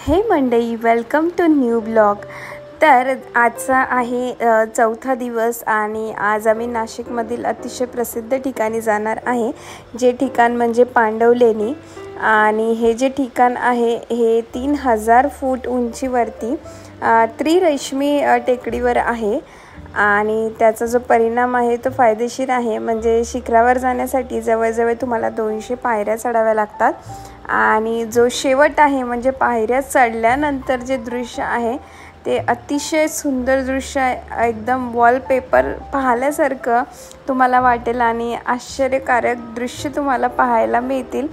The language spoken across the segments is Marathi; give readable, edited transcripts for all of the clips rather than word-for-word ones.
हे मंडळी, वेलकम टू न्यू ब्लॉग। तर आजचा आहे चौथा दिवस आणि आज आम्ही नाशिकमधील अतिशय प्रसिद्ध ठिकाणी जाणार आहे, जे ठिकाण म्हणजे पांडव लेणी। आणि हे जे ठिकाण आहे हे 3000 फूट उंचीवरती त्रिरश्मी टेकडीवर आहे आणि त्याचा जो परिणाम आहे तो फायदेशीर आहे। म्हणजे शिखरावर जाण्यासाठी जवळजवळ तुम्हाला 200 पायऱ्या चढाव्या लागतात आणि जो शेवट आहे म्हणजे पायऱ्या चढल्यानंतर जे दृश्य आहे ते अतिशय सुंदर दृश्य आहे। एकदम वॉलपेपर पाहिल्यासारखं तुम्हाला वाटेल आणि आश्चर्यकारक दृश्य तुम्हाला पाहायला मिळतील।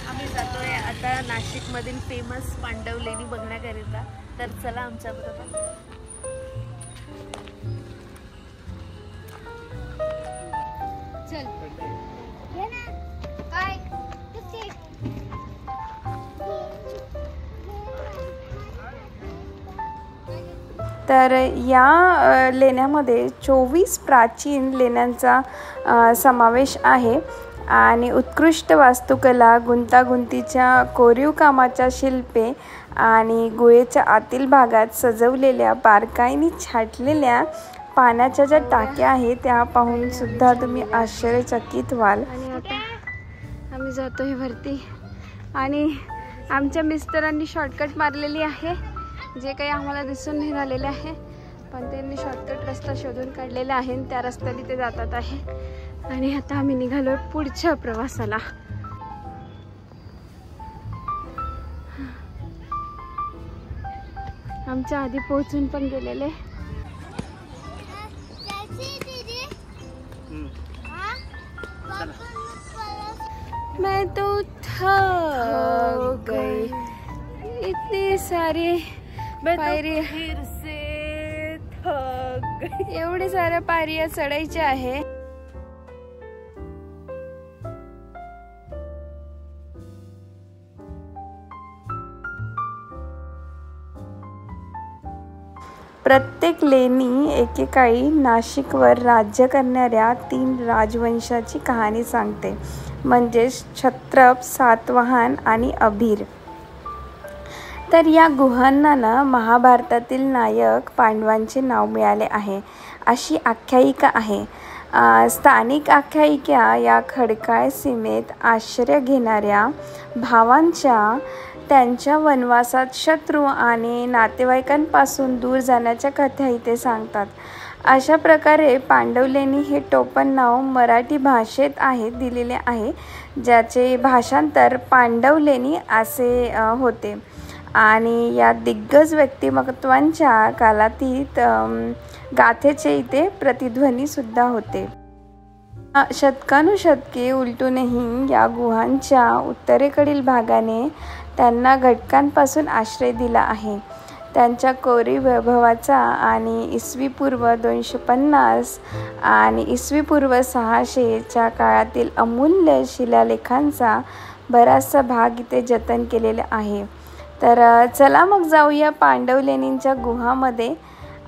आम्ही जातोय आता नाशिकमधील फेमस पांडव लेणी बघण्याकरिता, तर चला आमच्या बरोबर। चल ये ना काय कुठे। तर या लेण्यांमध्ये 24 प्राचीन लेण्यांचा समावेश आहे आणि उत्कृष्ट वास्तुकला, गुंतागुंतीच्या कोरीव कामाच्या शिल्पे आणि गुहेच्या आतील भागात सजवलेल्या बारकाईने छाटलेल्या पाण्याच्या ज्या टाक्या आहेत त्या पाहून सुद्धा तुम्ही आश्चर्यचकित व्हाल। आणि आता आम्ही जातोय वरती आणि आमच्या मिस्टरांनी शॉर्टकट मारलेली आहे, जे काही आम्हाला दिसून नाही राहिलेले आहे, पण त्यांनी शॉर्टकट रस्ता शोधून काढलेला आहे आणि त्या रस्त्याने ते जातात आहे। आणि आता आम्ही निघालो पुढच्या प्रवासाला। आमच्या आधी पोहोचून पण गेलेले। मैं तो थक गई, इतनी सारी पायरी फिर से थक गई। एवढे साऱ्या पायऱ्या चढायच्या आहे। प्रत्येक लेणी एकेकाळी नाशिकवर राज्य करणाऱ्या 3 राजवंशाची कहाणी सांगते, म्हणजेच छत्रप, सातवाहन आणि अभीर। तर या गुहांना ना महाभारतातील नायक पांडवांचे नाव मिळाले आहे अशी आख्यायिका आहे। स्थानिक आख्यायिका या खडकाळ सीमेत आश्रय घेणाऱ्या भावांच्या त्यांच्या वनवासात शत्रू आणि नातेवाईकांपासून दूर जाण्याच्या कथा इथे सांगतात। अशा प्रकारे पांडव लेणी हे टोपण नाव मराठी भाषेत दिलेले आहे, ज्याचे भाषांतर पांडव लेणी असे होते आणि या दिग्गज व्यक्तिमत्वांच्या कालातीत गाथेचे इथे प्रतिध्वनी सुद्धा होते। शतकानुशतके उलटूनही या गुहांच्या उत्तरेकडील भागाने त्यांना घटकांपासून आश्रय दिला आहे। त्यांच्या कोरीव वैभवाचा आणि इसवी पूर्व 250 आणि इसवी पूर्व 600च्या काळातील अमूल्य शिलालेखांचा बराचसा भाग इथे जतन केलेला आहे। तर चला मग जाऊया पांडव लेणींच्या गुहामध्ये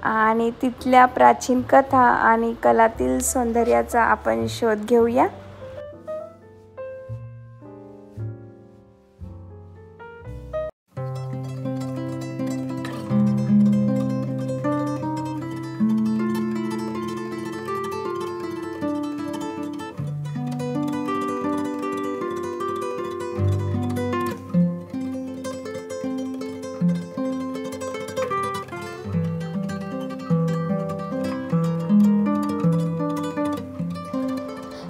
आणि तिथल्या प्राचीन कथा आणि कलातील सौंदर्याचा आपण शोध घेऊया।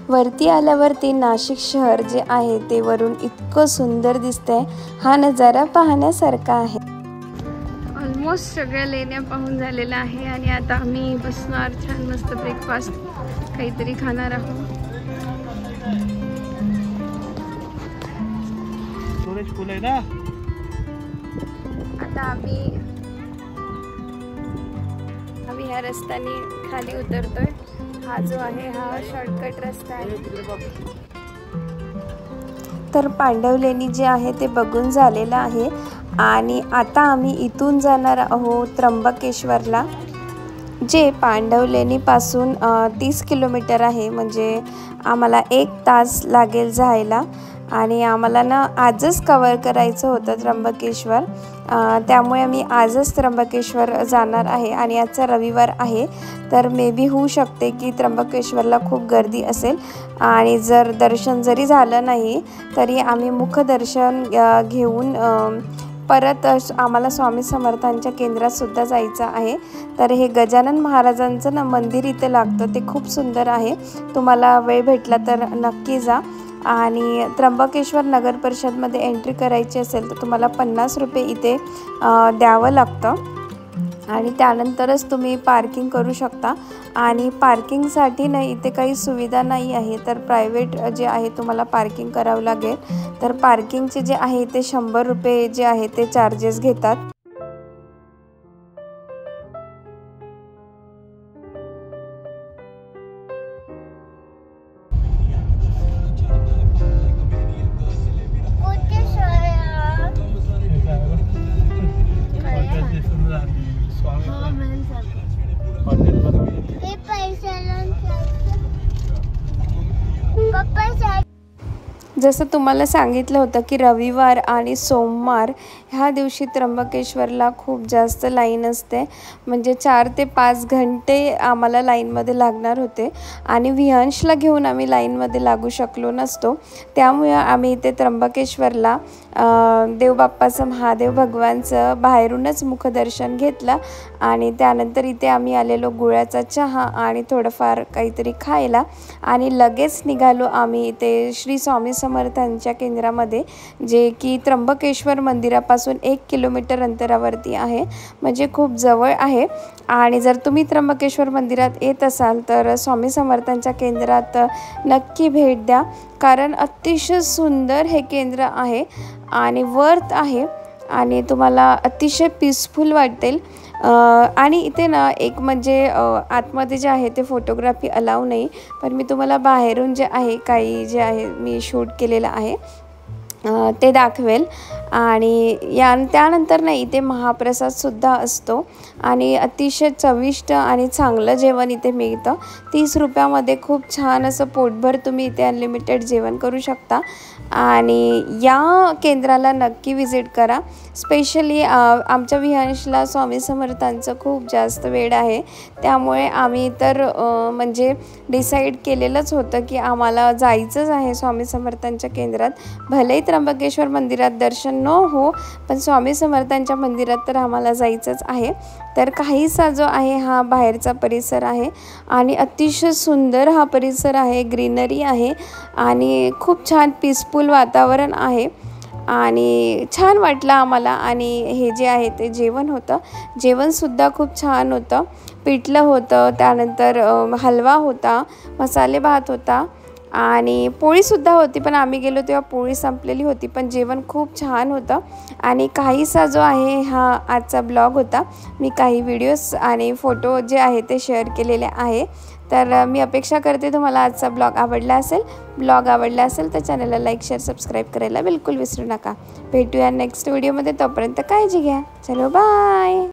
वरती आल्यावरती नाशिक शहर जे आहे ते वरून इतकं सुंदर दिसतंय। हा नजारा पाहण्यासारखा आहे। ऑलमोस्ट सगळ्या लेण्या पाहून झालेल्या आहे आणि आता आम्ही बसणार, छान मस्त ब्रेकफास्ट काहीतरी खाणार आहोत। आता आम्ही ह्या रस्त्याने खाली उतरतोय। हा जो आहे हा शॉर्टकट रस्ता आहे। तर पांडव लेणी जे आहे ते बघून झालेलं आहे आणि आता आम्ही इथून जाणार आहोत त्र्यंबकेश्वरला, जे पांडवलेनीपासून 30 किलोमीटर आहे. म्हणजे आम्हाला 1 तास लागेल जायला आणि आम्हाला ना आजच कवर करायचं होतं त्र्यंबकेश्वर, त्यामुळे आम्ही आजच त्र्यंबकेश्वर जाणार आहे. आणि आजचा रविवार आहे, तर मे बी होऊ शकते की त्र्यंबकेश्वरला खूप गर्दी असेल आणि जर दर्शन जरी झालं नाही तरी आम्ही मुखदर्शन घेऊन परत आम्हाला स्वामी समर्थांच्या केंद्रातसुद्धा जायचं आहे. तर हे गजानन महाराजांचं ना मंदिर इथे लागतं, ते खूप सुंदर आहे. तुम्हाला वेळ भेटला तर नक्की जा. आणि त्र्यंबकेश्वर नगर परिषदमध्ये एंट्री करायची असेल तर तुम्हाला 50 रुपये इथे द्यावं लागतं आणि त्यानंतरच तुम्ही पार्किंग करू शकता. आणि पार्किंगसाठी ना इथे काही सुविधा नाही आहे, तर प्रायव्हेट जे आहे तुम्हाला पार्किंग करावं लागेल. तर पार्किंगचे जे आहे ते 100 रुपये जे आहे ते चार्जेस घेतात. जसं तुम्हाला सांगितलं होतं की रविवार आणि सोमवार ह्या दिवशी त्र्यंबकेश्वरला खूप जास्त लाईन असते. म्हणजे 4 ते 5 घंटे आम्हाला लाईनमध्ये लागणार होते आणि विहांशला घेऊन आम्ही लाईनमध्ये लागू शकलो नसतो. त्यामुळे आम्ही इथे त्र्यंबकेश्वरला देवबाप्पाचं महादेव भगवानचं बाहेरूनच मुखदर्शन घेतलं आणि त्यानंतर इथे आम्ही आलेलो गुळाचा चहा आणि थोडंफार काहीतरी खायला आणि लगेच निघालो आम्ही इथे श्री स्वामी समर्थांच्या केंद्रामध्ये, जे की त्र्यंबकेश्वर मंदिरापासून 1 किलोमीटर अंतरावरती आहे. म्हणजे खूप जवळ आहे. आणि जर तुम्ही त्र्यंबकेश्वर मंदिरात येत असाल तर स्वामी समर्थांच्या केंद्रात नक्की भेट द्या, कारण अतिशय सुंदर हे केंद्र आहे आणि वर्थ आहे आणि तुम्हाला अतिशय पीसफुल वाटेल. आणि इथे ना एक म्हणजे आतमध्ये जे आहे ते फोटोग्राफी अलाव नाही, पण मी तुम्हाला बाहेरून जे आहे काही जे आहे मी शूट केलेलं आहे ते दाखवेल. आणि त्यानंतर ना इथे महाप्रसादसुद्धा असतो आणि अतिशय चविष्ट आणि चांगलं जेवण इथे मिळतं. 30 रुपयामध्ये खूप छान असं पोटभर तुम्ही इथे अनलिमिटेड जेवण करू शकता आणि या केंद्राला नक्की विजिट करा. स्पेशली आमच्या विहांशला स्वामी समर्थांचं खूप जास्त वेळ आहे, त्यामुळे आम्ही तर म्हणजे डिसाईड केलेलंच होतं की आम्हाला जायचंच आहे स्वामी समर्थांच्या केंद्रात. भलेही त्र्यंबकेश्वर मंदिरात दर्शन न हो, पण स्वामी समर्थांच्या मंदिरात तर आम्हाला जायचंच आहे. तर काहीसा जो आहे हा बाहेरचा परिसर आहे आणि अतिशय सुंदर हा परिसर आहे, ग्रीनरी आहे आणि खूप छान पीसफुल वातावरण आहे आणि छान वाटलं आम्हाला. आणि हे जे आहे ते जेवण होतं, जेवणसुद्धा खूप छान होतं. पिठलं होतं, त्यानंतर हलवा होता, मसाले भात होता आणि पोळीसुद्धा होती, पण आम्ही गेलो तेव्हा पोळी संपलेली होती, पण जेवण खूप छान होतं. आणि काहीसा जो आहे हा आजचा ब्लॉग होता. मी काही व्हिडिओज आणि फोटो जे आहे ते शेअर केलेले आहे. तर मी अपेक्षा करते तुम्हाला आजचा ब्लॉग आवडला असेल तर चॅनलला लाईक, शेअर, सबस्क्राईब करायला बिलकुल विसरू नका. भेटूया नेक्स्ट व्हिडिओमध्ये. तोपर्यंत काळजी घ्या. चलो बाय.